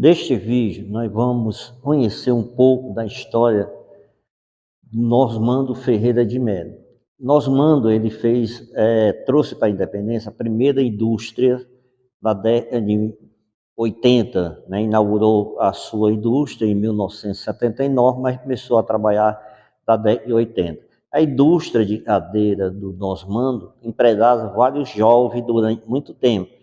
Neste vídeo, nós vamos conhecer um pouco da história do Normando Ferreira de Melo. Normando, ele trouxe para a independência a primeira indústria da década de 80, né? Inaugurou a sua indústria em 1979, mas começou a trabalhar da década de 80. A indústria de cadeira do Normando empregava vários jovens durante muito tempo.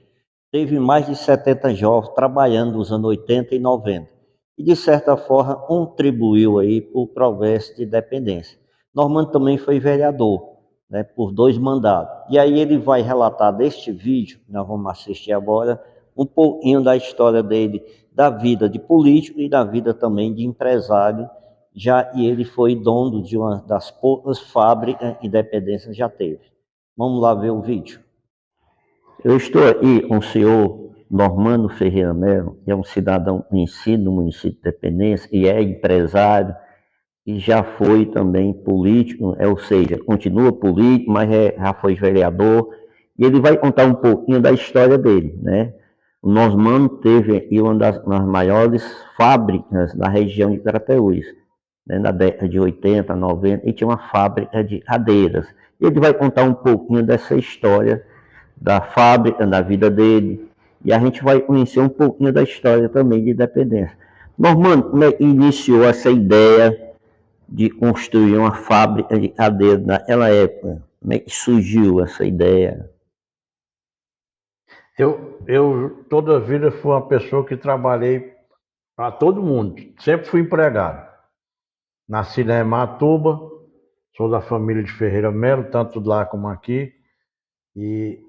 Teve mais de 70 jovens trabalhando nos anos 80 e 90. E, de certa forma, contribuiu aí para o progresso de independência. Normando também foi vereador, né, por 2 mandatos. E aí ele vai relatar neste vídeo, que nós vamos assistir agora, um pouquinho da história dele, da vida de político e da vida também de empresário, já e ele foi dono de uma das poucas fábricas que a independência já teve. Vamos lá ver o vídeo. Eu estou aqui com o senhor Normando Ferreira Melo, que é um cidadão conhecido no município de Independência e é empresário e já foi também político, ou seja, continua político, mas já foi vereador, e ele vai contar um pouquinho da história dele, né? O Normando teve aqui uma das maiores fábricas da região de Crateús, né? Na década de 80, 90, e tinha uma fábrica de cadeiras. E ele vai contar um pouquinho dessa história da fábrica, da vida dele, e a gente vai conhecer um pouquinho da história também de independência. Normando, como é que iniciou essa ideia de construir uma fábrica de cadeira naquela época? Como é que surgiu essa ideia? Eu toda a vida fui uma pessoa que trabalhei para todo mundo, sempre fui empregado. Nasci na Ematuba, sou da família de Ferreira Melo, tanto lá como aqui, e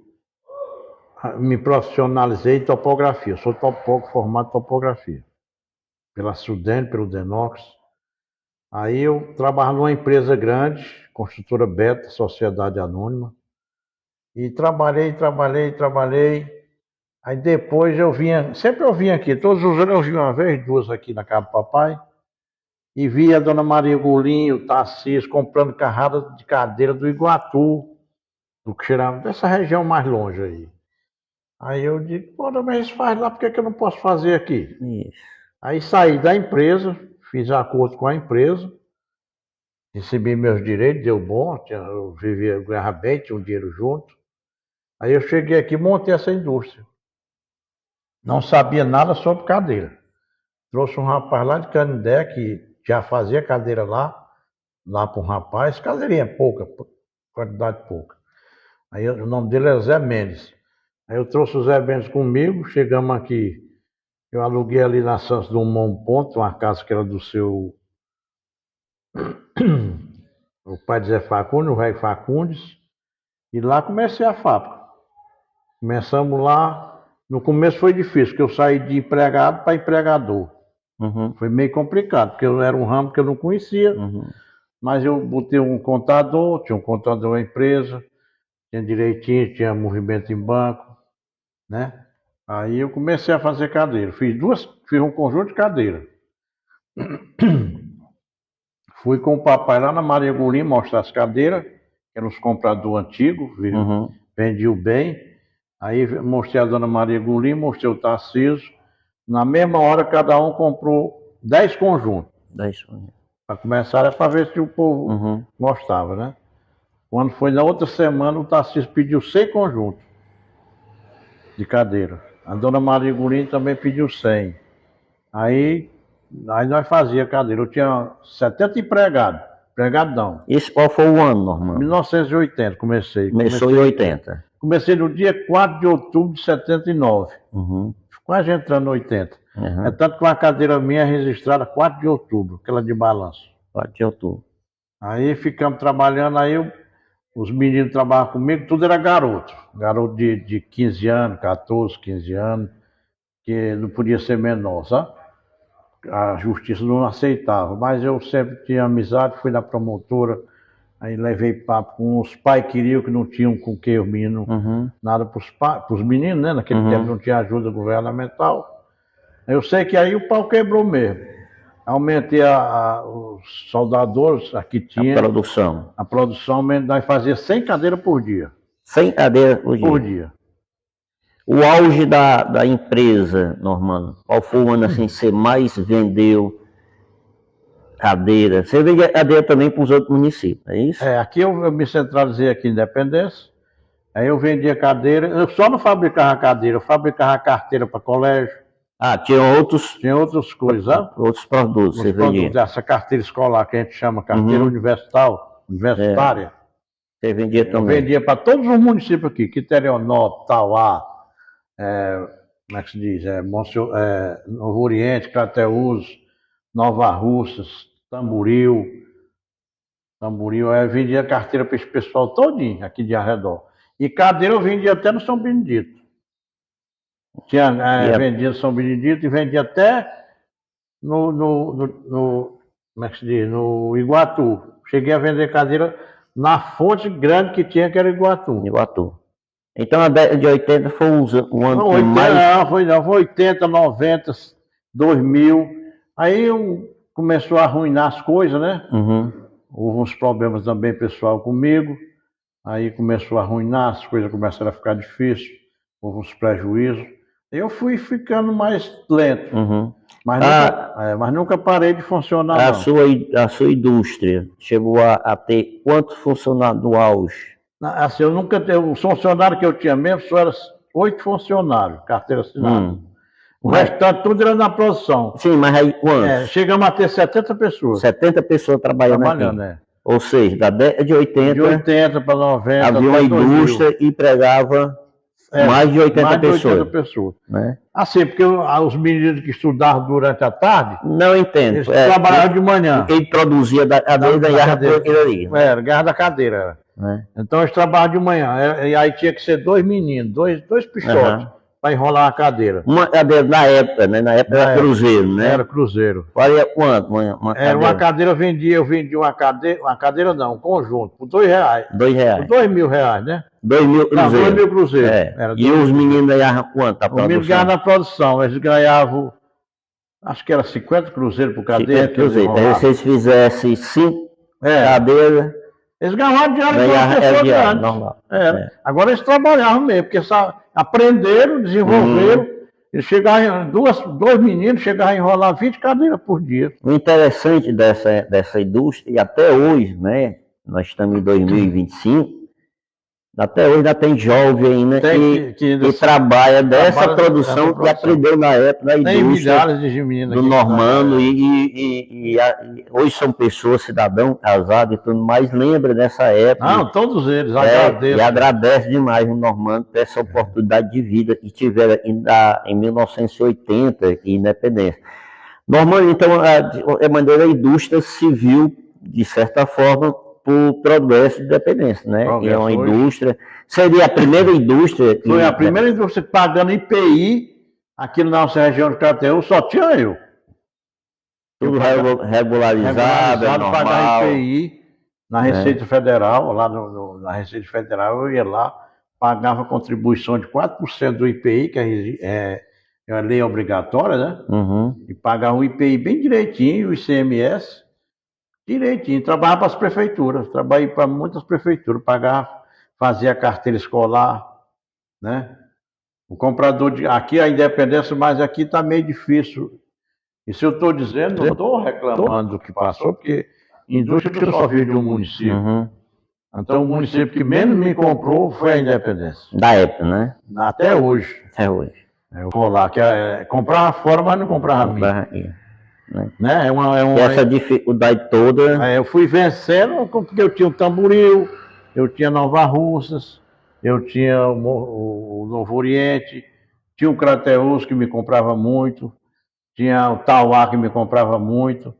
me profissionalizei em topografia. Sou topógrafo formado em topografia, pela Sudene, pelo Denox. Aí eu trabalho numa empresa grande, construtora Beta, Sociedade Anônima, e trabalhei. Aí depois sempre eu vinha aqui, todos os anos eu vinha uma vez, 2 aqui na casa do papai, e via a dona Maria Golinho, o Tarcísio, comprando carrada de cadeira do Iguatu, do que cheirava dessa região mais longe aí. Aí eu digo, pô, mas eles fazem lá, por que eu não posso fazer aqui? Isso. Aí saí da empresa, fiz acordo com a empresa, recebi meus direitos, deu bom, eu vivia, ganhava bem, tinha um dinheiro junto. Aí eu cheguei aqui e montei essa indústria. Não sabia nada sobre cadeira. Trouxe um rapaz lá de Canindé que já fazia cadeira lá para um rapaz, cadeirinha pouca, quantidade pouca. Aí o nome dele era Zé Mendes. Aí eu trouxe o Zé Mendes comigo, chegamos aqui, eu aluguei ali na Santos Dumont um ponto, uma casa que era do seu o pai de Zé Facundes, o velho Facundes, e lá comecei a fábrica. Começamos lá, no começo foi difícil, porque eu saí de empregado para empregador. Uhum. Foi meio complicado, porque eu era um ramo que eu não conhecia, mas eu botei um contador, tinha um contador da empresa, tinha direitinho, tinha movimento em banco, né? Aí eu comecei a fazer cadeira, fiz um conjunto de cadeira. Fui com o papai lá na Maria Golim mostrar as cadeiras, que eram os compradores antigos, vendiam bem. Aí mostrei a dona Maria Golim, mostrei o Tarcísio. Na mesma hora, cada um comprou 10 conjuntos. 10 conjuntos. Para começar, era para ver se o povo gostava, né? Quando foi na outra semana, o Tarcísio pediu 100 conjuntos de cadeira. A dona Maria Golim também pediu 100. Aí nós fazia cadeira. Eu tinha 70 empregados. Empregadão. Esse qual foi o ano, Normando? 1980 comecei. Começou em 80. Comecei no dia 4 de outubro de 79. Quase entrando em 80. É tanto que uma cadeira minha é registrada 4 de outubro, aquela de balanço. 4 de outubro. Aí ficamos trabalhando, os meninos trabalhavam comigo, tudo era garoto. Garoto de 15 anos, 14, 15 anos, que não podia ser menor, sabe? A justiça não aceitava, mas eu sempre tinha amizade, fui na promotora, aí levei papo com os pais queriam que não tinham com que os meninos, nada para os meninos, né? Naquele tempo não tinha ajuda governamental. Eu sei que aí o pau quebrou mesmo. Aumentei os soldadores, aqui tinha... A produção, nós fazia 100 cadeiras por dia. 100 cadeiras por dia? Por dia. O auge da empresa, Normando, qual foi o ano assim que você mais vendeu cadeira? Você vende cadeira também para os outros municípios, é isso? Aqui eu me centralizei aqui em Independência, aí eu vendia cadeira, eu só não fabricava cadeira, eu fabricava carteira para colégio. Ah, tinha outras coisas, sabe? Outros produtos, você vendia. Essa carteira escolar que a gente chama carteira universitária. Você vendia também? Eu vendia para todos os municípios aqui, Quiterianópolis, Tauá, como é que se diz? Novo Oriente, Crateús, Nova Russas, Tamboril, eu vendia carteira para esse pessoal todinho aqui de arredor. E cadeira eu vendia até no São Benedito. Vendia no São Benedito e vendia até como é que se diz? No Iguatu. Cheguei a vender cadeira na fonte grande que tinha, que era Iguatu. Então a década de 80 foi o ano que mais... Foi 80, 90, 2000. Aí começou a arruinar as coisas, né? Houve uns problemas também pessoal comigo. Aí começou a arruinar, as coisas começaram a ficar difíceis. Houve uns prejuízos. Eu fui ficando mais lento. Mas nunca parei de funcionar. A sua indústria chegou a ter quantos funcionários no auge? Assim, eu nunca teve. O funcionário que eu tinha mesmo só era 8 funcionários, carteira assinada. O restante tudo era na produção. Sim, mas aí quantos? Chegamos a ter 70 pessoas. 70 pessoas trabalhando aqui. Ou seja, da década de 80. De 80 para 90. Havia uma indústria e empregava mais de 80 pessoas. Né? Assim, porque os meninos que estudavam durante a tarde. Não entendo. Eles trabalhavam de manhã. Quem produzia da cadeira ganhava por aquilo ali. Ganhava da cadeira. Então eles trabalhavam de manhã. E aí tinha que ser 2 meninos, dois pichotes, para enrolar a cadeira. Uma cadeira na época, né? Na época era cruzeiro, né? Era cruzeiro. Valia quanto? Uma cadeira eu vendia uma cadeira não, um conjunto, por R$2. R$2. Por R$2.000, né? 2.000 cruzeiros. 2.000 cruzeiros. E os meninos ganhavam quanto? Os meninos ganhavam na produção, eles ganhavam, acho que era 50 cruzeiros por cadeira. 50 cruzeiros. Aí se eles fizessem 5 cadeiras. Eles ganhavam dinheiro normal. Agora eles trabalhavam mesmo, porque aprenderam, desenvolveram. Eles chegavam, 2 meninos chegavam a enrolar 20 cadeiras por dia. O interessante dessa indústria, e até hoje, né? Nós estamos em 2025, até hoje ainda tem jovem ainda que trabalha dessa produção que aprendeu na época da indústria. Tem milhares de meninas do Normando e hoje são pessoas, cidadãos, casados e tudo mais, lembra dessa época. Não, todos eles, agradeço. E agradece demais o Normando por essa oportunidade de vida que tiveram ainda em 1980 aqui em Independência. Normando, então, é maneira a indústria civil, de certa forma, por progresso de Independência, né? Que é uma indústria. Seria a primeira indústria. Foi a primeira indústria pagando IPI aqui na nossa região de Crateús, só tinha eu. Tudo regularizado, normal. Pagar IPI na Receita Federal, lá na Receita Federal, eu ia lá, pagava contribuição de 4% do IPI, que é a lei obrigatória, né? E pagava o IPI bem direitinho, o ICMS. Direitinho, trabalhava para as prefeituras, trabalhei para muitas prefeituras, pagava, fazia carteira escolar, né? O comprador aqui a Independência, mas aqui está meio difícil. Isso eu estou dizendo, não estou reclamando do que passou, porque indústria que só vive de um município. Então o município que menos me comprou foi a Independência. Da época, né? Até hoje. Eu vou lá, comprava fora, mas não comprava a mim. Né? Essa dificuldade toda. Eu fui vencendo porque eu tinha o Tamboril, eu tinha Nova Russas, eu tinha o Novo Oriente, tinha o Crateús que me comprava muito, tinha o Tauá que me comprava muito,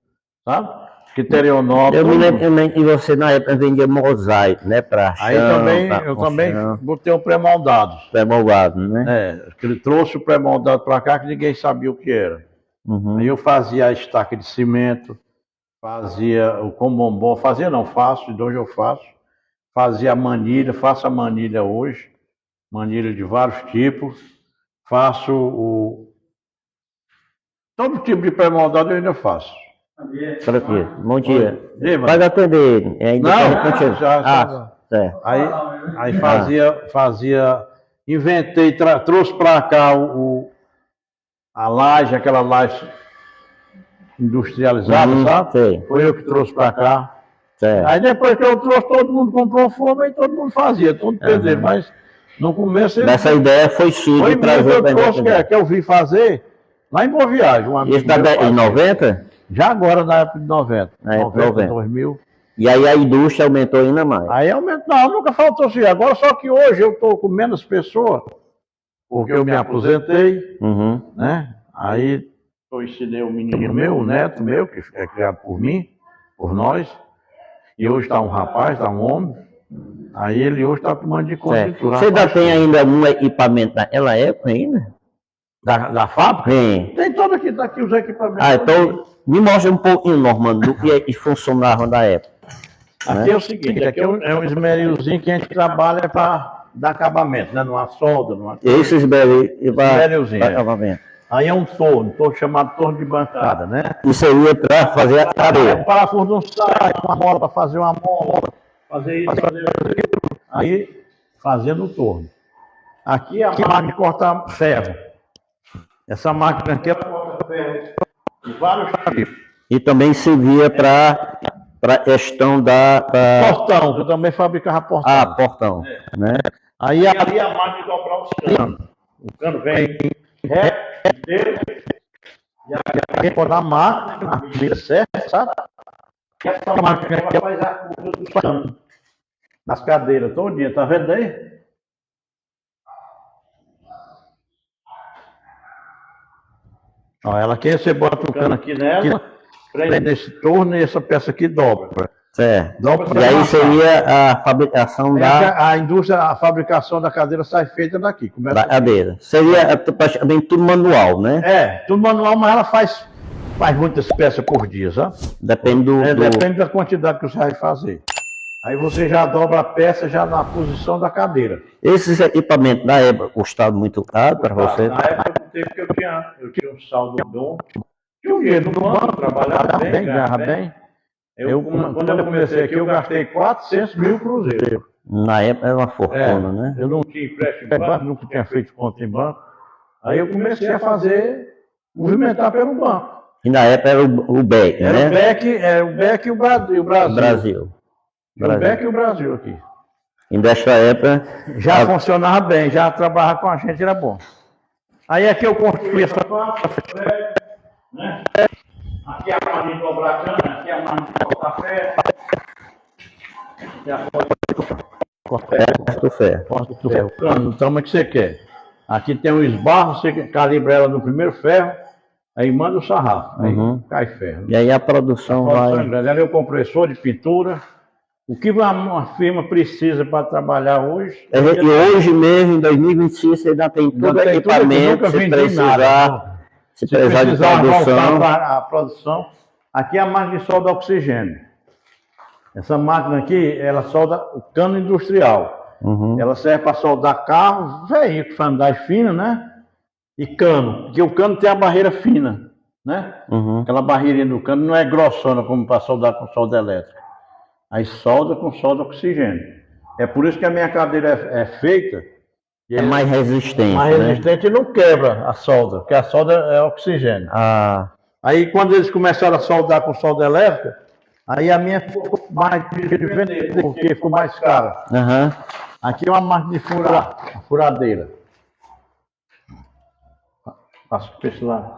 sabe? Quiterianópolis. Eu me lembro também que você na época vendia mosaico, né? Aí eu também botei o pré-moldado. Pré-moldado, né? Ele trouxe o pré-moldado para cá que ninguém sabia o que era. Aí eu fazia a estaca de cimento, fazia o combombom, faço, de hoje eu faço. Fazia a manilha, faço a manilha hoje, manilha de vários tipos. Faço todo tipo de pré-moldado eu ainda faço. Bom dia. Pode atender. Não, já. Aí fazia inventei, trouxe para cá a laje, aquela laje industrializada, sabe? Sei. Foi eu que trouxe para cá. Certo. Aí depois que eu trouxe, todo mundo comprou forma e todo mundo fazia, todo pedreiro, mas no começo... Essa ideia foi sua Foi de mesmo que trazer eu para trouxe, que eu vi fazer lá em Boa Viagem. Um amigo Isso está meu em fazia. 90? Já agora, na época de 90. Na época de 90. 2000. E aí a indústria aumentou ainda mais. Aí aumentou, não, nunca faltou assim. Agora só que hoje eu estou com menos pessoas, porque eu me aposentei, né? Aí eu ensinei o menino meu, o neto meu, que é criado por mim, por nós, e hoje está um rapaz, está um homem, aí ele hoje está tomando de conta de tudo. Você ainda tem ainda um equipamento daquela época ainda? Da fábrica? Tem. Tem todo aqui, tá aqui os equipamentos. Então me mostra um pouquinho, Normando, do que é que funcionava da época. Aqui é o seguinte, aqui é um esmerilzinho que a gente trabalha para dar acabamento, né? Numa solda, numa... Esse esmerilzinho Esmerilzinho, para acabamento. Aí é um torno chamado torno de bancada, né? Isso seria para fazer a cadeira. Um parafuso não sai, uma mola para fazer uma mola, fazer isso, fazer aquilo. Aí, fazendo o torno. Aqui é a máquina de cortar ferro. Essa máquina aqui, ela corta ferro de vários tipos. E também servia para questão da... Portão, que eu também fabricava portão. Ah, portão. Né? Aí ali a máquina de dobrar os canos. O cano vem reto, inteiro, e aqui pode a máquina, a medida certa, sabe? E essa máquina aqui ela faz a curva dos canos. Nas cadeiras todinha, tá vendo aí? Ó, ela aqui, você bota o cano aqui nela, prende nesse torno e essa peça aqui dobra. Certo. Dobra e aí seria a fabricação a indústria, a fabricação da cadeira sai feita daqui. Da cadeira. Seria praticamente tudo manual, né? É, tudo manual, mas ela faz muitas peças por dia, sabe? Depende Depende da quantidade que você vai fazer. Aí você já dobra a peça já na posição da cadeira. Esses equipamentos da época custavam muito caro para você? Na época do tempo que eu tinha um saldo bom, tinha um dinheiro no banco, trabalhava bem, ganhava bem. Quando eu comecei aqui, eu gastei 400 mil cruzeiros. Na época era uma fortuna, né? Eu não tinha empréstimo em banco, nunca tinha feito conta em banco. Aí eu comecei a movimentar pelo banco. E na época era o BEC, era né? Era o BEC e o Brasil. O Brasil. O BEC e o Brasil aqui. E nessa época... Já funcionava bem, já trabalhava com a gente, era bom. Aí aqui eu construí essa parte, né? Aqui é a máquina de dobrar cana, aqui é a máquina de cortar ferro. Aqui é a corta o ferro. Corta o ferro, cano, do tamanho que você quer. Aqui tem um esbarro, você calibra ela no primeiro ferro, aí manda o sarrafo, aí cai ferro. E aí a produção vai... grande. Ali é o compressor de pintura. O que uma firma precisa para trabalhar hoje... E hoje mesmo, em 2026, você ainda tem todo equipamento, se precisar... Se precisar de produção. A produção. Aqui é a máquina de solda oxigênio. Essa máquina aqui, ela solda o cano industrial. Ela serve para soldar carro, veículo, fandagem fina, né? E cano, porque o cano tem a barreira fina, né? Aquela barreirinha do cano não é grossona como para soldar com solda elétrica. Aí solda com solda oxigênio. É por isso que a minha cadeira é feita. É mais resistente. Mais resistente e não quebra a solda, porque a solda é oxigênio. Aí quando eles começaram a soldar com solda elétrica, aí a minha ficou mais difícil de vender, porque ficou mais cara. Aqui é uma máquina de furadeira. Passo para esse lado.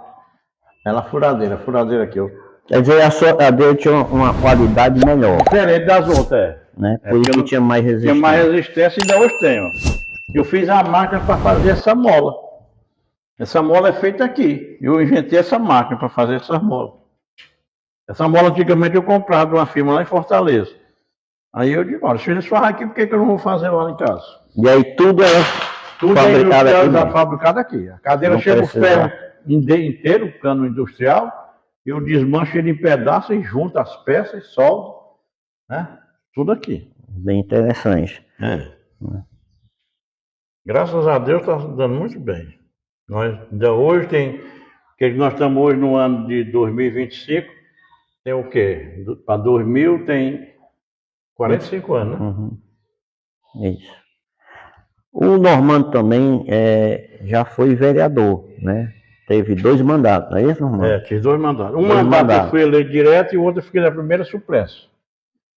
Ela furadeira aqui. Quer dizer, a sua cadeira tinha uma qualidade melhor. Diferente das outras, né? Por isso que tinha mais resistência. Tinha mais resistência e ainda hoje tem, ó. Eu fiz a máquina para fazer essa mola. Essa mola é feita aqui. Eu inventei essa máquina para fazer essa mola. Essa mola antigamente eu comprava de uma firma lá em Fortaleza. Aí eu digo, olha, se eles fazem aqui, por que eu não vou fazer lá em casa? E aí tudo é fabricado aqui. A cadeira chega o ferro inteiro, o cano industrial, eu desmancho ele em pedaços e junto as peças, soldo, né? Tudo aqui. Bem interessante. Graças a Deus está dando muito bem. Nós ainda hoje nós estamos hoje no ano de 2025, tem o quê? Para 2000 tem 45 anos, né? Isso. O Normando também já foi vereador, né? Teve 2 mandatos, não é isso, Normando? Tive 2 mandatos. Um Dois mandato eu mandatos. fui eleito direto e o outro eu fiquei na primeira suplência.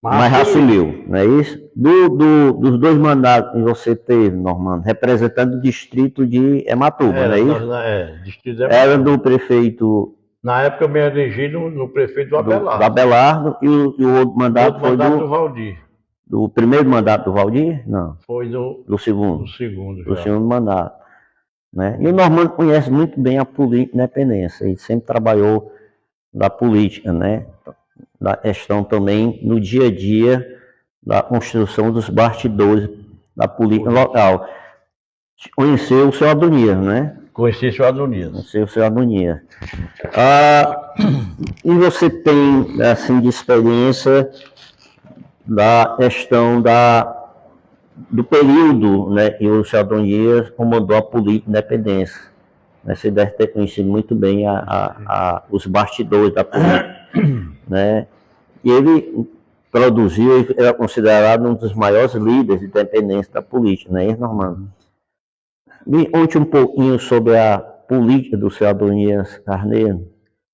Mas assumiu, não é isso? Dos 2 mandatos que você teve, Normando, representando o distrito de Hematuba, não é isso? Distrito de Era do prefeito... Na época eu me elegi no prefeito do Abelardo. Do Abelardo, e o outro mandato foi do Valdir. Do primeiro mandato do Valdir? Não. Foi do segundo. Do segundo, do segundo mandato. Né? E o Normando conhece muito bem a política independência, ele sempre trabalhou da política, né? Da questão também no dia a dia da construção dos bastidores da política local. Conheceu o seu Adonias, né? Conheci o seu Adonias. Conheceu o seu Adonias. E você tem, assim, de experiência da questão do período, né, que o seu Adonias comandou a política de independência. Você deve ter conhecido muito bem os bastidores da política. Né? E ele produziu, ele era considerado um dos maiores líderes de independência da política, não é isso, Normando? Me conte um pouquinho sobre a política do seu Adonias Carneiro.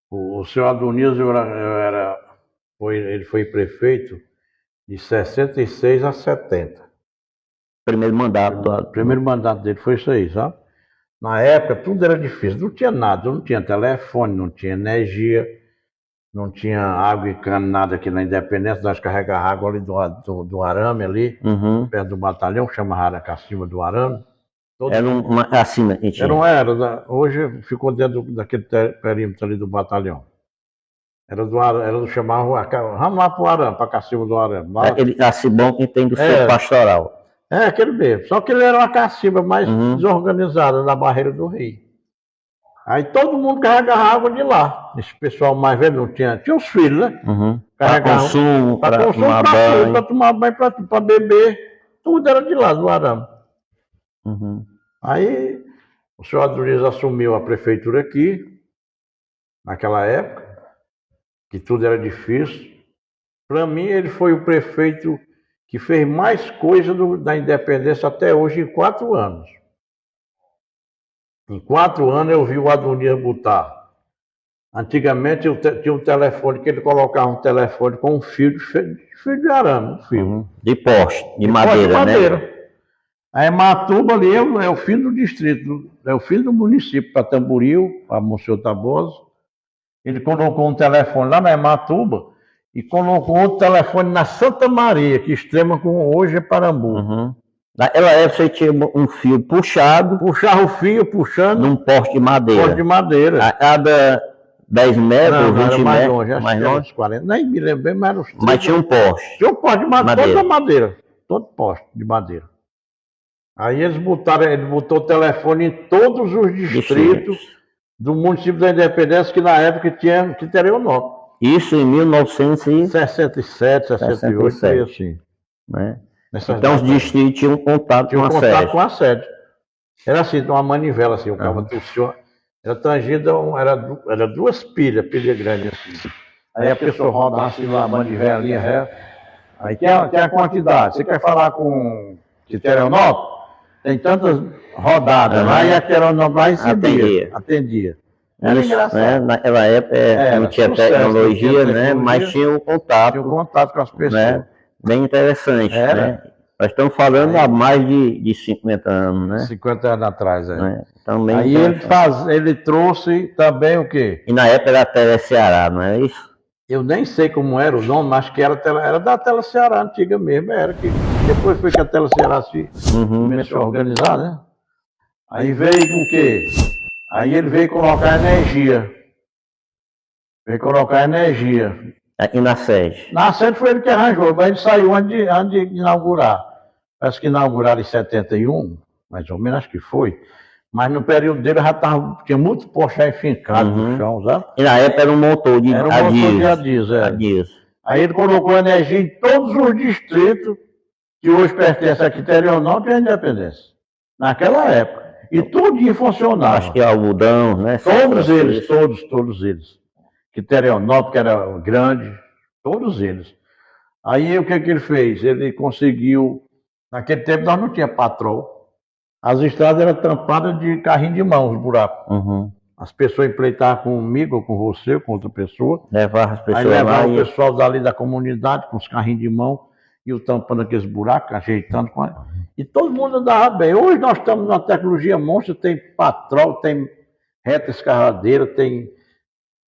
O seu Adonias ele foi prefeito de 66 a 70. Primeiro mandato. O primeiro mandato dele foi isso aí, sabe? Na época tudo era difícil, não tinha nada, não tinha telefone, não tinha energia, não tinha água e cano, nada aqui na Independência. Nós carregávamos água ali do arame ali, perto do batalhão, chama Cacimba do Arame. Era uma cacimba que tinha. Hoje ficou dentro daquele perímetro ali do batalhão. Chamava, vamos lá pro Arame, pra Cacimba do Arame. Lá. Aquele cacibão que tem do seu pastoral. Aquele mesmo. Só que ele era uma cacimba mais desorganizada na barreira do rio. Aí todo mundo carregava água de lá. Esse pessoal mais velho não tinha os filhos, né? Para consumo, para tomar banho. Para tomar banho, para beber. Tudo era de lá, do Arame. Aí o senhor Adonias assumiu a prefeitura aqui, naquela época, que tudo era difícil. Para mim, ele foi o prefeito que fez mais coisa da independência até hoje em 4 anos. Em 4 anos eu vi o Adonias botar. Antigamente eu tinha um telefone que ele colocava um telefone com um fio de arame, um fio. De poste, de madeira, né? A Hematuba ali é o fim do distrito, é o fim do município, para Tamboril, para Monsenhor Tabosa. Ele colocou um telefone lá na Hematuba e colocou outro telefone na Santa Maria, que extrema com hoje é Parambu. Naquela época você tinha um fio puxado. Puxava o fio, puxando. Num poste de madeira. Poste de madeira. A cada 10 metros, não, 20 mais metros. Longe, mais longe. 40, nem me lembro bem, mas era uns 30. Mas tinha um poste. Tinha um poste de madeira. Toda madeira. Todo poste de madeira. Aí ele botou o telefone em todos os distritos do município da Independência, que na época tinha Quiterianópolis. Isso em 1967, 68, assim. Né? Então os distritos tinham contato com a sede. Era assim, uma manivela assim, o cabo tossiu. Era tangida, era 2 pilha grande assim. Aí a pessoa rodava assim lá, a manivelinha reta. Aí tem a quantidade. Você quer falar com Quiterianópolis? Tem tantas rodadas lá e a Quiterianópolis lá atendia. Era engraçado. Naquela época não tinha tecnologia, né? Mas tinha o contato. Tinha o contato com as pessoas. Né? Bem interessante, né? Nós estamos falando há mais de 50 anos, né? 50 anos atrás, né? Também aí ele trouxe também o quê? E na época era a Tele Ceará, não é isso? Eu nem sei como era o nome, acho que era da Tele Ceará antiga mesmo, era que depois foi que a Tele Ceará se começou a organizar, né? Aí veio com o quê? Aí ele veio colocar energia. Aqui na sede. Na sede foi ele que arranjou, mas ele saiu antes de inaugurar. Parece que inauguraram em 71, mais ou menos, acho que foi. Mas no período dele já tinha muito poste aí fincado no chão, sabe? E na época era um motor de a diesel. Aí ele colocou energia em todos os distritos que hoje pertencem a Quiterianópolis e a Independência. Naquela época. E tudo funcionava. Acho que é algodão, né? Todos eles. Quiterianópolis, que era grande, todos eles. Aí o que ele fez? Ele conseguiu. Naquele tempo nós não tinha patrol. as estradas eram tampadas de carrinho de mão, os buracos. Uhum. As pessoas empleitavam comigo, ou com você, ou com outra pessoa. Levava as pessoas Aí levava lá o pessoal dali da comunidade com os carrinhos de mão e o tampando aqueles buracos, ajeitando. E todo mundo andava bem. Hoje nós estamos numa tecnologia monstra, tem patrol, tem reta escavadeira, tem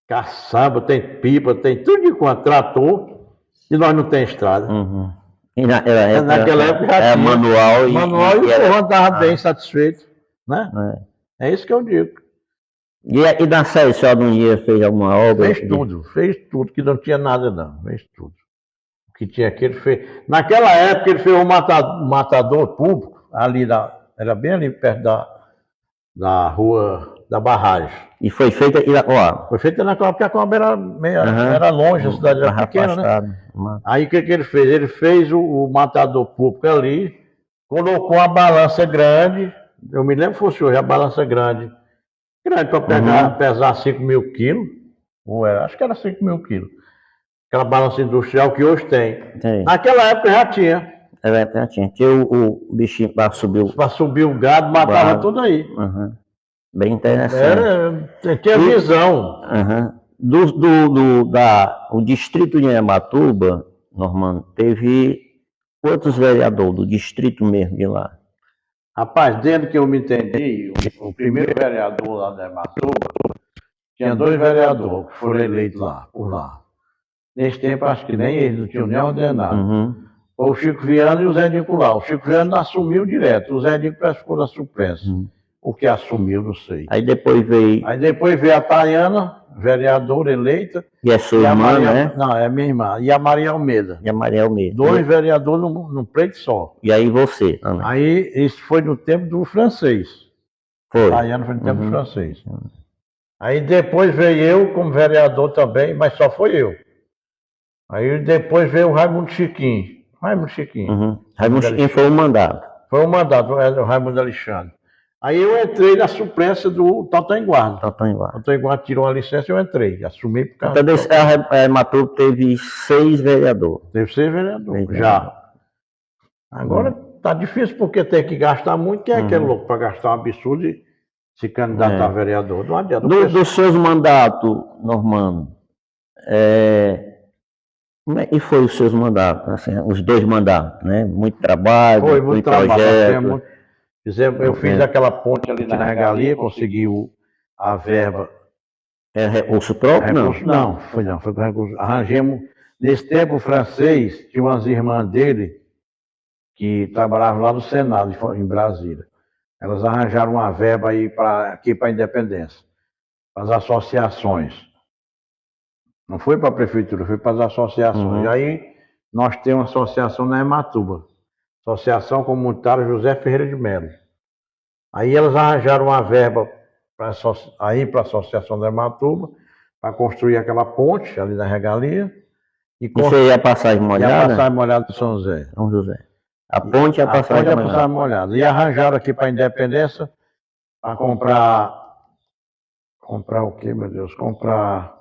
caçamba, tem pipa, tem tudo de quanto, trator, e nós não tem estrada. Uhum. E naquela época já era tinha manual e o povo andava bem satisfeito, né? É isso que eu digo. E na série, só um dia fez alguma obra? Fez tudo, que não tinha nada não, fez tudo. O que tinha aqui ele fez. Naquela época ele fez um matador público, era bem ali perto da rua da barragem. E foi feita em Irapuá? Foi feita naquela, porque a Coab era longe, a cidade era pequena, né? Aí o que ele fez? Ele fez o matador público ali, colocou uma balança grande, eu me lembro que fosse hoje, a balança grande para pesar 5 mil quilos, acho que era 5 mil quilos. Aquela balança industrial que hoje tem. Naquela época já tinha. Já tinha. Tinha o bichinho para subir. Para subir o gado, matava tudo aí. Bem interessante. Tinha visão. O distrito de Arematuba, Normando, teve quantos vereadores do distrito mesmo de lá? Rapaz, dentro que eu me entendi, o primeiro vereador lá de Arematuba, tinha 2 vereadores que foram eleitos por lá. Nesse tempo, acho que nem eles não tinham nem ordenado. Foi o Chico Viana e o Zé Nicolau. O Chico Viana assumiu direto, o Zé Nicolau ficou na suplência. O que assumiu, não sei. Aí depois veio a Tayana, vereadora eleita. E é sua irmã, né? Não, é minha irmã. E a Maria Almeida. 2 vereadores num pleito só. E aí você também. Aí isso foi no tempo do francês. Foi. Tayana foi no tempo do francês. Aí depois veio eu como vereador também, mas só foi eu. Aí depois veio o Raimundo Chiquinho. Raimundo Chiquinho foi o mandato. Foi o mandato, o Raimundo Alexandre. Aí eu entrei na suplência do Totem Guarda. Totem Guarda tirou a licença e eu entrei. Assumi por causa Então, Arematuba teve 6 vereadores. Teve 6 vereadores, já. Agora tá difícil porque tem que gastar muito. Quem é aquele louco para gastar um absurdo e se candidatar a vereador? Não adianta. Dos seus mandatos, Normando, como é que foi os seus mandatos? Assim, os 2 mandatos, né? Muito trabalho, foi muito projeto. Eu fiz aquela ponte ali na Regalia, consegui a verba. É recurso próprio, não? Foi com recurso. Arranjamos. Nesse tempo, o francês, tinha umas irmãs dele que trabalhavam lá no Senado, em Brasília. Elas arranjaram uma verba aí aqui para a Independência, para as associações. Não foi para a prefeitura, foi para as associações. Aí nós temos uma associação na Arematuba, Associação Comunitária José Ferreira de Melo. Aí elas arranjaram uma verba para a Associação da Arematuba, para construir aquela ponte ali na Regalia. E você ia passagem molhada? Ia passagem molhada do São José. São José. A ponte ia passagem molhada. E arranjaram aqui para a Independência para comprar o quê, meu Deus? Comprar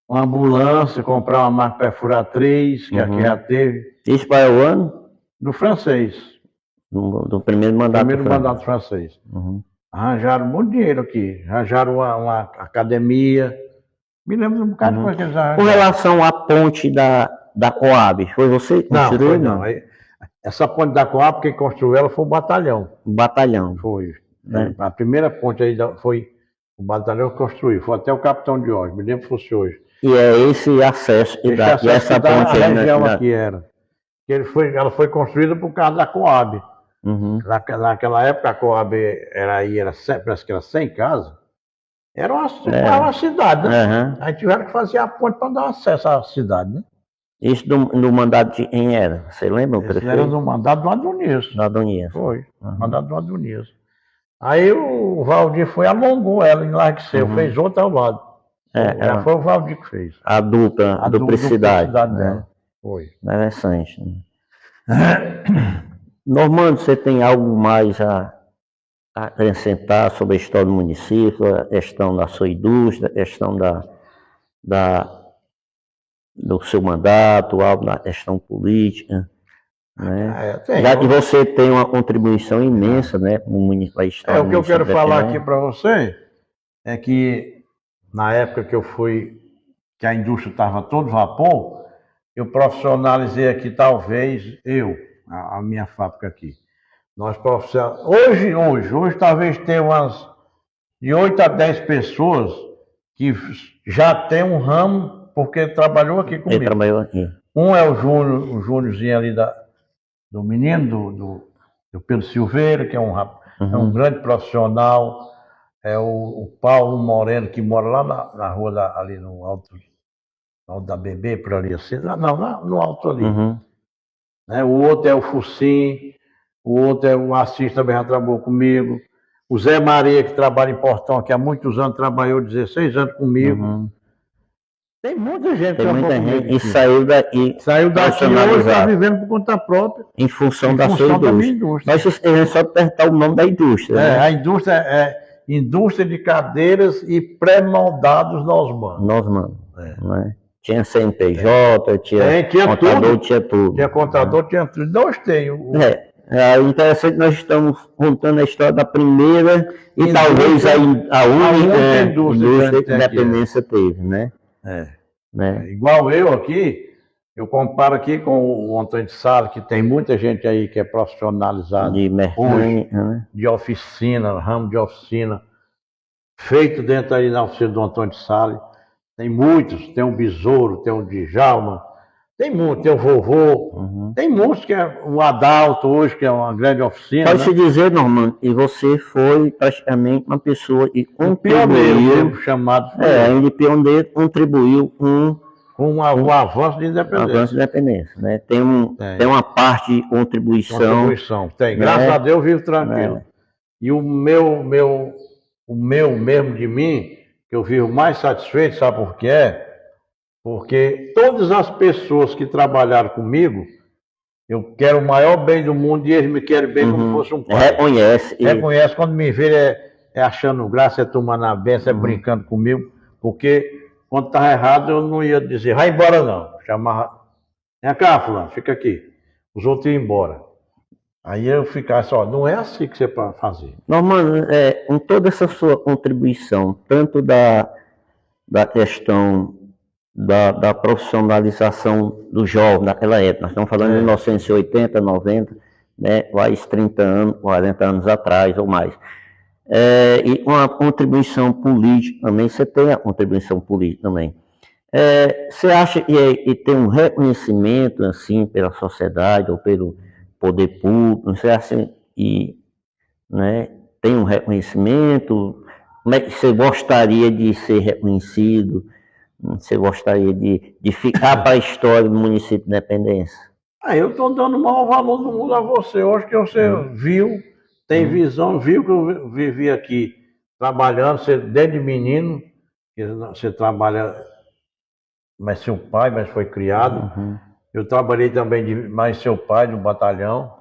uma ambulância, comprar uma máquina perfuratriz, que aqui já teve. Isso para o ano? Do francês. Do primeiro mandato. Mandato francês. Arranjaram muito dinheiro aqui. Arranjaram uma academia. Me lembro de um bocado de coisa que eles arranjaram. Com relação à ponte da Coab, foi você que construiu? Não. Essa ponte da Coab, quem construiu ela foi o batalhão. O batalhão. Foi. A primeira ponte aí foi o batalhão que construiu. Foi até o Capitão de hoje. Me lembro que fosse hoje. E é esse acesso que dá, e essa ponte aí aqui era. Ela foi construída por causa da Coab. Naquela época a Coab parece que era 100 casas. Era uma cidade, né? Aí tiveram que fazer a ponte para dar acesso à cidade, né? Isso no mandato de quem era? Você lembra o prefeito? Era no mandato do Adonias. Foi, mandato do Adonias. Aí o Valdir alongou ela, enlargueceu, fez outra ao lado. Já foi o Valdir que fez. A duplicidade dela. Foi. Interessante. Normando, você tem algo mais a acrescentar sobre a história do município, a questão da sua indústria, a questão do seu mandato, algo na questão política? Né? Já que você tem uma contribuição imensa, né, para a história. O que eu quero falar aqui para você é que na época que eu fui, que a indústria estava todo vapor, eu profissionalizei aqui, talvez, a minha fábrica aqui. Nós hoje talvez tenha umas de 8 a 10 pessoas que já tem um ramo, porque trabalhou aqui comigo. Ele trabalhou aqui. Um é o Júnior, o Júniorzinho ali do menino, do Pedro Silveira, que é um grande profissional. É o Paulo Moreno, que mora lá na rua, ali no alto da Bebê, por ali assim. No alto ali. Né? O outro é o Fucim, o outro é o Assis, também já trabalhou comigo. O Zé Maria, que trabalha em Portão, que há muitos anos trabalhou 16 anos comigo. Tem muita gente que trabalhou comigo. E saiu daqui. Saiu daqui e hoje está vivendo por conta própria. Em função da sua indústria. Nós queremos só apertar o nome da indústria. Né? A indústria é indústria de cadeiras e pré-moldados Nosman. Nosman. Né? Tinha CNPJ, tinha contador, tudo. Tinha tudo. Tinha contador, tinha tudo. Nós temos. É interessante, nós estamos contando a história da primeira e talvez a única indústria que a Independência teve, né? Igual eu aqui, eu comparo aqui com o Antônio de Sales, que tem muita gente aí que é profissionalizado de mecânica, né? De oficina, ramo de oficina, feito dentro aí na oficina do Antônio de Sales. Tem muitos, tem o Besouro, tem o Djalma, tem muito, tem o Vovô, tem muitos, que é o Adalto hoje, que é uma grande oficina. Pode se dizer, Normando, e você foi praticamente uma pessoa que pioneiro, chamado. Ainda pioneiro, contribuiu com o avanço de independência. Avanço de independência, né? Tem uma parte de contribuição. Tem. Graças a Deus eu vivo tranquilo. E o meu mesmo de mim, que eu vivo mais satisfeito, sabe por quê? Porque todas as pessoas que trabalharam comigo, eu quero o maior bem do mundo e eles me querem bem como se fosse um pai. Reconhece quando me vê, é achando graça, é tomando a benção, é brincando comigo, porque quando estava errado eu não ia dizer, vai embora não. Chamava, vem cá, fulano, fica aqui. Os outros iam embora. Aí eu ficava só, não é assim que você pode fazer. Normando, com toda essa sua contribuição, tanto da questão da profissionalização do jovem naquela época, nós estamos falando de 1980, 90, né, quase 30 anos, 40 anos atrás ou mais. E uma contribuição política também, você tem a contribuição política também. Você acha que tem um reconhecimento assim pela sociedade ou pelo poder público? Você acha que tem um reconhecimento? Como é que você gostaria de ser reconhecido? Você gostaria de ficar para a história do município de Independência? Eu estou dando o maior valor do mundo a você. Eu acho que você viu, tem visão, viu que eu vivi aqui trabalhando, você desde menino, você trabalha, mas seu pai, mas foi criado. Eu trabalhei também mais seu pai no batalhão,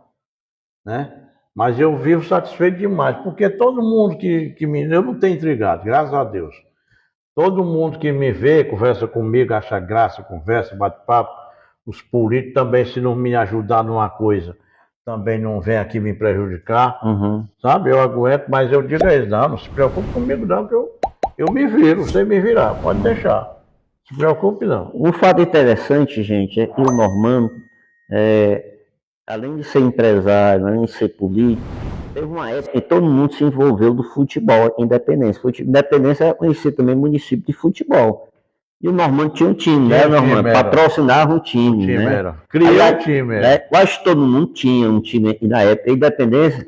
né? Mas eu vivo satisfeito demais, porque todo mundo que eu não tenho intrigado, graças a Deus. Todo mundo que me vê, conversa comigo, acha graça, conversa, bate papo. Os políticos também, se não me ajudar numa coisa, também não vem aqui me prejudicar. Sabe, eu aguento, mas eu digo a eles, não se preocupe comigo não, que eu me viro, você me virar, pode deixar. Não se preocupe não. Um fato interessante, gente, é que o Normando, além de ser empresário, além de ser político, teve uma época que todo mundo se envolveu do futebol em Independência. Independência é conhecido também município de futebol. E o Normando tinha um time, né, Normando? Patrocinava um time, né? Criou um time. Quase todo mundo tinha um time na época. A Independência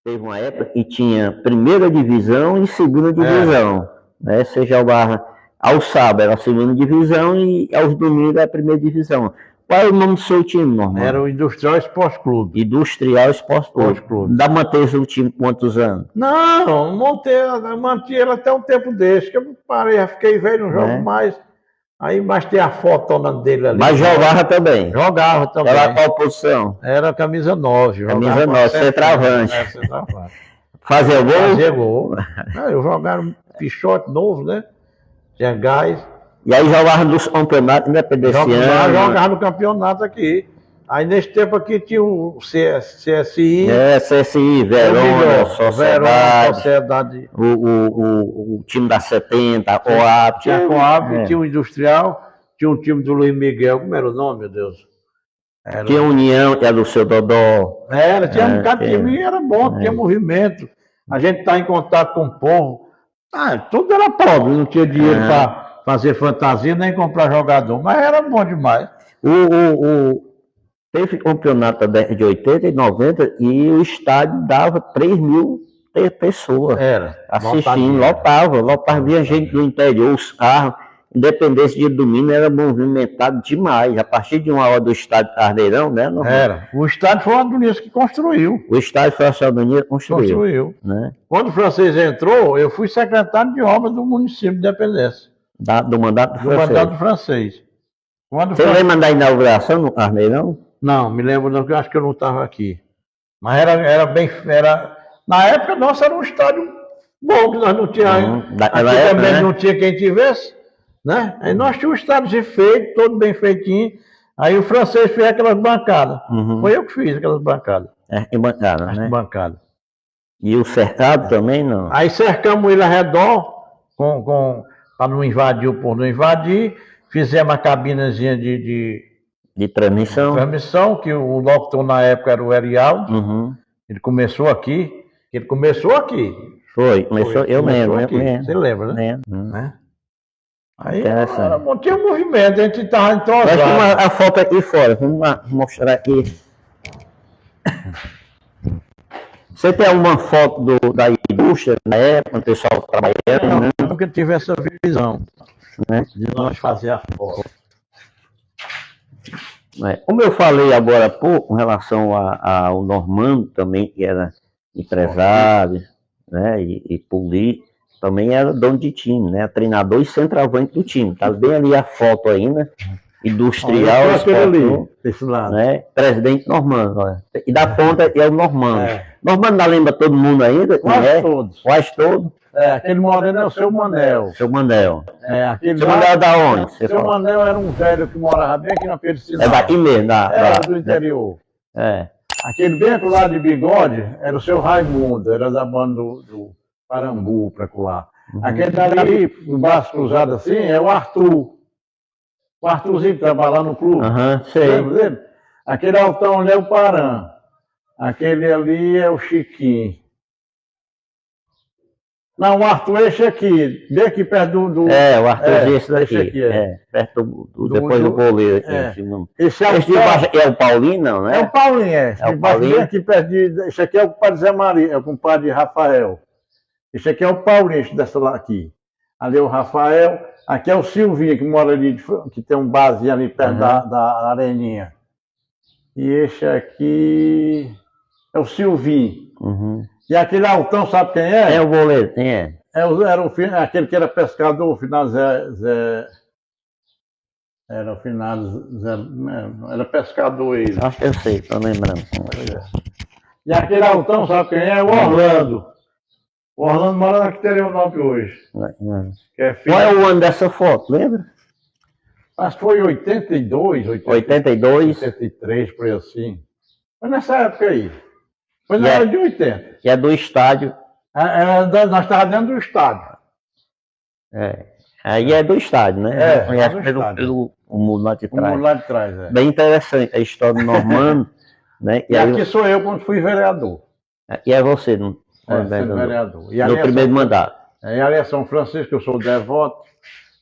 teve uma época que tinha primeira divisão e segunda divisão. Né? Você jogava ao sábado era a segunda divisão e aos domingos era a primeira divisão. Qual é o nome do seu time, Normando? Era o Industrial Esporte Clube. Industrial Esporte Clube. Dá manter seu time quantos anos? Não, mantive ele até um tempo desse, que eu parei, já fiquei velho, não jogo mais. Aí, mas tem a fotona dele ali. Mas jogava também? Jogava também. Era qual posição? Era camisa 9. Camisa 9, centroavante. Fazia gol? Fazia gol. Eu jogava um pichote novo, né? Tinha gás. E aí jogava nos campeonatos independencianos? Jogava no campeonato aqui. Aí nesse tempo aqui tinha o CSI. CSI, Verona, Sociedade. O time da 70, a Coab. Tinha a Coab, tinha o Industrial, tinha um time do Luiz Miguel, como era o nome, meu Deus? Tinha a União, que era do seu Dodó. Tinha um bocado de time e era bom, tinha movimento. A gente está em contato com o povo. Tudo era pobre, não tinha dinheiro para fazer fantasia nem comprar jogador, mas era bom demais. Teve campeonato de 80 e 90 e o estádio dava 3 mil pessoas assistindo, lotava, via gente do interior, os carros, Independência de domingo era movimentado demais, a partir de 1 hora do estádio Carneirão, né? O estádio foi o Adonis que construiu. O estádio foi o Adonis que construiu. Né? Quando o francês entrou, eu fui secretário de obras do município de Independência. Do mandato francês. Você lembra da inauguração no Carneirão? Não, me lembro não, porque eu acho que eu não estava aqui. Mas era bem... Na época nossa era um estádio bom, que nós não tínhamos... também não tinha quem tivesse. Né? Aí nós tínhamos um estádio feito, todo bem feitinho. Aí o francês fez aquelas bancadas. Foi eu que fiz aquelas bancadas. Bancada. E o cercado também não? Aí cercamos ele ao redor, para não invadir, o povo não invadir. Fizemos a cabinazinha de transmissão. Que o locutor na época era o Erialdo. Ele começou aqui. Foi, eu lembro. Você lembra, né? Lembro. Aí tinha um movimento, a gente estava entrosado. A foto aqui fora, vamos lá mostrar aqui. Você tem alguma foto da indústria na época, o pessoal trabalhando? Não, nunca tive essa visão, né? De nós fazer a foto. Como eu falei agora há pouco, com relação ao Normando também, que era empresário, né, e político, também era dono de time, né? Treinador e centroavante do time. Tá bem ali a foto aí, né? Industrial, desse lado. Né? Presidente Normando. Olha. E da ponta é o Normando. Normando ainda lembra todo mundo ainda? Quase todos. Aquele moreno é o seu Manel. Seu Manel. Seu Manel é da onde? Seu Manel era um velho que morava bem aqui na Pedro Sinal. É daqui mesmo, do interior. Aquele bem pro lado de bigode era o seu Raimundo, era da banda do Parambu para colar. Aquele dali, o braço cruzado assim, é o Arthur. O Arthurzinho que trabalha lá no clube. Lembra dele? Aquele altão ali é o Paran. Aquele ali é o Chiquinho. Não, o Arthur é esse aqui, bem aqui perto do... o Arthur esse daqui. Perto depois do goleiro aqui. Esse é o Paulinho, não, né? É o Paulinho, É o Paulinho. Bem aqui perto esse aqui é o compadre Zé Maria, é o compadre Rafael. Esse aqui é o Paulinho, dessa lá aqui. Ali é o Rafael. Aqui é o Silvinho, que mora ali, que tem um barzinho ali perto da areninha. E esse aqui é o Silvinho. E aquele altão, sabe quem é? É o goleiro, quem é? Era aquele que era pescador, o final Zé... Era o final Zé... Era pescador ele. Acho que eu sei, tô lembrando. E aquele altão, sabe quem é? O Orlando. O Orlando mora na Quiterionópolis hoje. Qual é o ano dessa foto, lembra? Acho que foi 82, 83, por aí assim. Foi nessa época aí. Foi na era de 80. Que é do estádio. Nós estávamos dentro do estádio. Aí é do estádio, né? Conhece pelo muro lá de trás. O muro lá de trás, Bem interessante a história do Normando. Né? E aqui sou eu quando fui vereador. E é você, não? Vereador. No primeiro mandato. Em ali é São Francisco, eu sou devoto,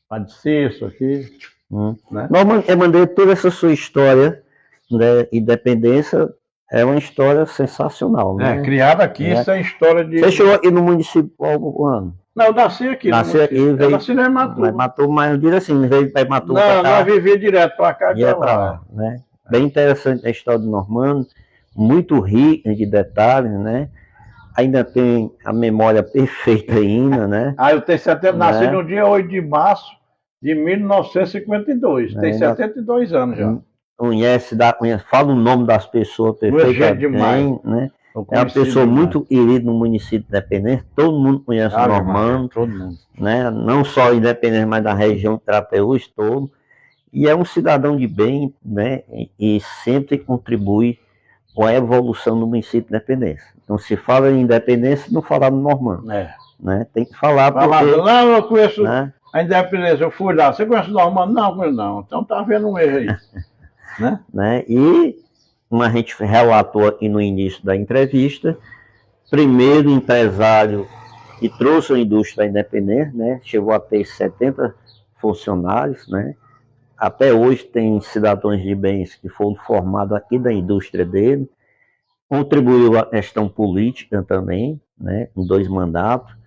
Padre Cício aqui. Né? Eu mandei toda essa sua história, né? Independência, é uma história sensacional, né? Criada aqui, isso é história de... Você chegou aqui no município há algum ano? Não, eu nasci aqui. Eu nasci no Ematur. Mas diz assim, veio para Ematur. Não, nós vivíamos direto para cá e para lá. Né? Bem interessante a história do Normando, muito rica de detalhes, né? Ainda tem a memória perfeita ainda, né? Eu tenho 70, nasci no dia 8 de março de 1952. Tem 72 anos já. Conhece, fala o nome das pessoas perfeitamente, né? É uma pessoa muito querida no município de Independência, todo mundo conhece o Normando, todo mundo. Né? Não só Independência, mas da região de Crateús todo. E é um cidadão de bem, né? E sempre contribui com a evolução do município de Independência. Então, se fala em Independência, não falar no Normando. Né? Tem que falar porque... Não, eu conheço, né? A Independência, eu fui lá. Você conhece o Normando? Não, conheço não. Então tá havendo um erro aí. Né? E, como a gente relatou aqui no início da entrevista, primeiro empresário que trouxe a indústria da Independência, né? Chegou a ter 70 funcionários, né? Até hoje tem cidadãos de bens que foram formados aqui da indústria dele. Contribuiu à questão política também, né? Em 2 mandatos.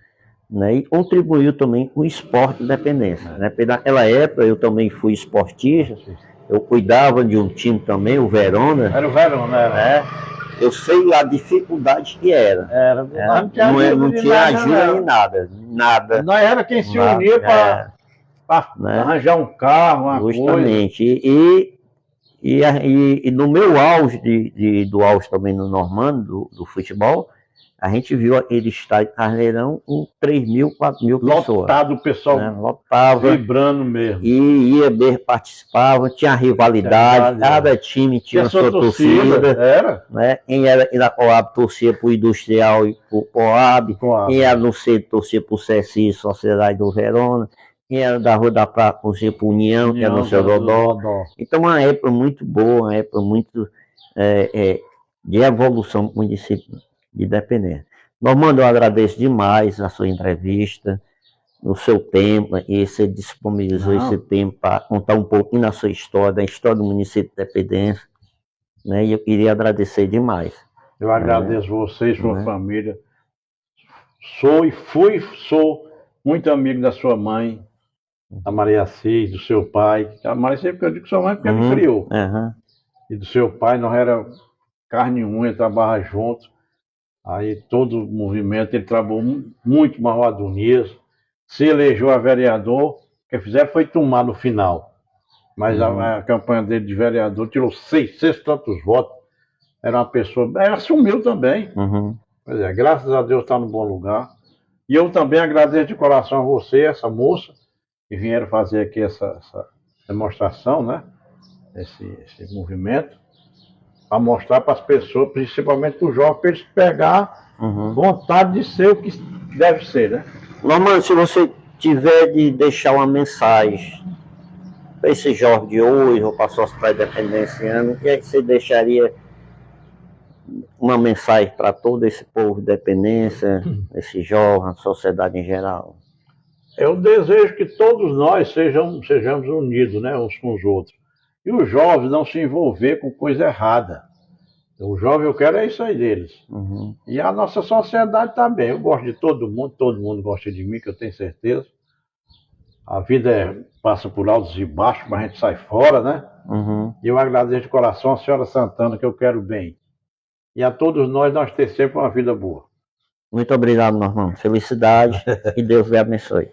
Né, e contribuiu também com o esporte de Independência. Né? Naquela época eu também fui esportista, eu cuidava de um time também, o Verona. Era o Verona, era. Eu sei a dificuldade que era. Não tinha ajuda nem nada. Nós era quem se unia para arranjar um carro, uma justamente. Coisa. E no meu auge, do auge também no Normando, do futebol, a gente viu aquele estádio Carneirão com 3.000, 4.000 pessoas. Lotado, o pessoal, né? Lotava, vibrando mesmo. E ia ver, participava, tinha rivalidade, cada time tinha a sua torcida. Era. Né? Quem era da Coab torcia para o Industrial e para o Coab. Quem era no centro torcia para o CSI, Sociedade do Verona. Quem era da Rua da Prata torcia para o União, que era no seu Dodó. Então, uma época muito boa, uma época muito de evolução do município de Independência. Normando, eu agradeço demais a sua entrevista, o seu tempo, e você disponibilizou esse tempo para contar um pouquinho da sua história, da história do município de Independência, né? E eu queria agradecer demais. Eu agradeço você e sua família. Sou muito amigo da sua mãe, da Maria Assis, do seu pai. A Maria sempre eu digo que sua mãe porque me criou. E do seu pai, nós era carne e unha, trabalhava junto. Aí todo o movimento, ele trabalhou muito com a Adonias, se elegeu a vereador, o que fizeram foi tomar no final. Mas a campanha dele de vereador tirou 600 tantos votos. Era uma pessoa, assumiu também. Pois é, graças a Deus está no bom lugar. E eu também agradeço de coração a você, essa moça, que vieram fazer aqui essa demonstração, né? Esse movimento. Para mostrar para as pessoas, principalmente para os jovens, para eles pegar vontade de ser o que deve ser, né? Normando, se você tiver de deixar uma mensagem para esse jovem de hoje, ou para a sociedade independenciana, o que é que você deixaria uma mensagem para todo esse povo de Independência, esse jovem, a sociedade em geral? Eu desejo que todos nós sejamos unidos, né, uns com os outros. E os jovens não se envolver com coisa errada. O jovem, eu quero isso aí deles. E a nossa sociedade também. Eu gosto de todo mundo gosta de mim, que eu tenho certeza. A vida passa por altos e baixos, mas a gente sai fora, né? E eu agradeço de coração a senhora Santana, que eu quero bem. E a todos nós ter sempre uma vida boa. Muito obrigado, Normando. Felicidade e Deus lhe abençoe.